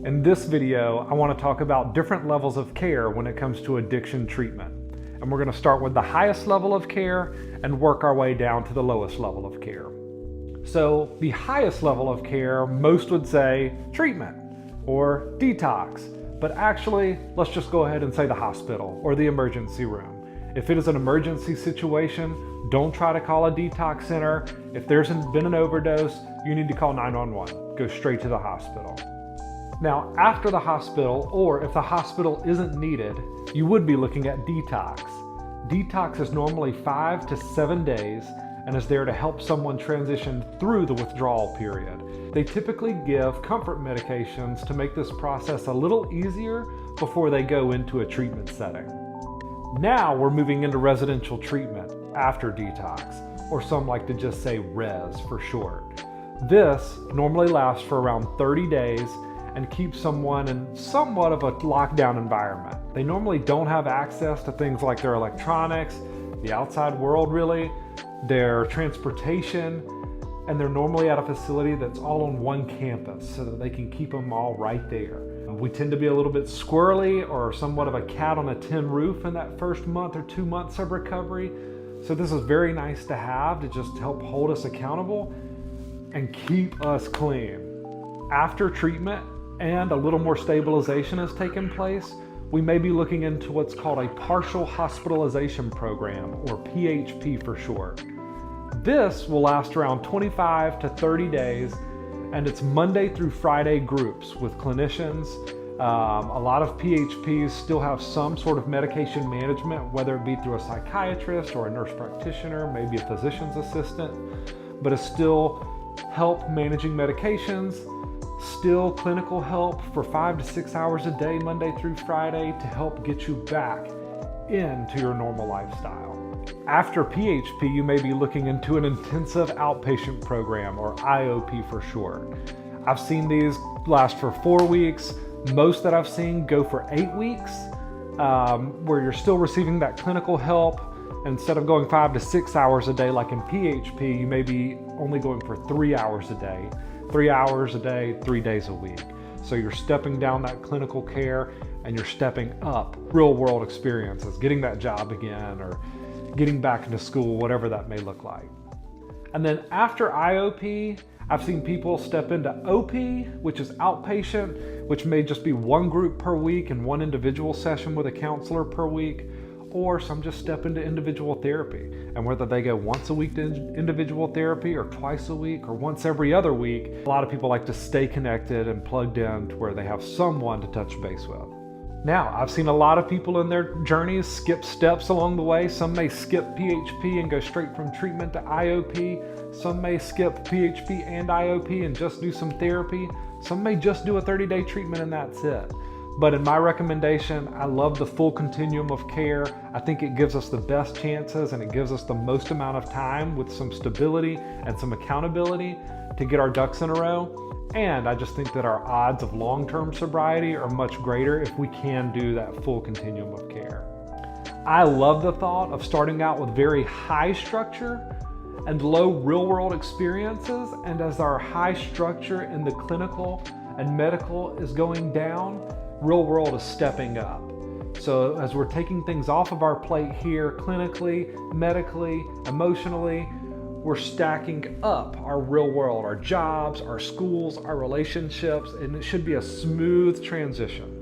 In this video, I want to talk about different levels of care when it comes to addiction treatment. And we're going to start with the highest level of care and work our way down to the lowest level of care. So the highest level of care, most would say treatment or detox, but actually, let's just go ahead and say the hospital or the emergency room. If it is an emergency situation, don't try to call a detox center. If there's been an overdose, you need to call 911. Go straight to the hospital. Now, after the hospital, or if the hospital isn't needed, you would be looking at detox. Detox is normally 5 to 7 days and is there to help someone transition through the withdrawal period. They typically give comfort medications to make this process a little easier before they go into a treatment setting. Now we're moving into residential treatment after detox, or some like to just say RES for short. This normally lasts for around 30 days and keeps someone in somewhat of a lockdown environment. They normally don't have access to things like their electronics, the outside world really, their transportation, and they're normally at a facility that's all on one campus so that they can keep them all right there. We tend to be a little bit squirrely or somewhat of a cat on a tin roof in that first month or 2 months of recovery. So this is very nice to have to just help hold us accountable and keep us clean. After treatment and a little more stabilization has taken place, we may be looking into what's called a partial hospitalization program, or PHP for short. This will last around 25 to 30 days, and it's Monday through Friday groups with clinicians. A lot of PHPs still have some sort of medication management, whether it be through a psychiatrist or a nurse practitioner, maybe a physician's assistant, but it's still help managing medications, still clinical help for 5 to 6 hours a day, Monday through Friday, to help get you back into your normal lifestyle. After PHP, you may be looking into an intensive outpatient program, or IOP for short. I've seen these last for 4 weeks. Most that I've seen go for 8 weeks, where you're still receiving that clinical help. Instead of going 5 to 6 hours a day like in PHP, you may be only going for 3 hours a day. 3 hours a day, 3 days a week. So you're stepping down that clinical care and you're stepping up real world experiences, getting that job again or getting back into school, whatever that may look like. And then after IOP, I've seen people step into OP, which is outpatient, which may just be one group per week and one individual session with a counselor per week, or some just step into individual therapy. And whether they go once a week to individual therapy or twice a week or once every other week, a lot of people like to stay connected and plugged in to where they have someone to touch base with. Now, I've seen a lot of people in their journeys skip steps along the way. Some may skip PHP and go straight from treatment to IOP. Some may skip PHP and IOP and just do some therapy. Some may just do a 30-day treatment and that's it. But in my recommendation, I love the full continuum of care. I think it gives us the best chances and it gives us the most amount of time with some stability and some accountability to get our ducks in a row. And I just think that our odds of long-term sobriety are much greater if we can do that full continuum of care. I love the thought of starting out with very high structure and low real-world experiences. And as our high structure in the clinical and medical is going down, real world is stepping up. So as we're taking things off of our plate here, clinically, medically, emotionally, we're stacking up our real world, our jobs, our schools, our relationships, and it should be a smooth transition.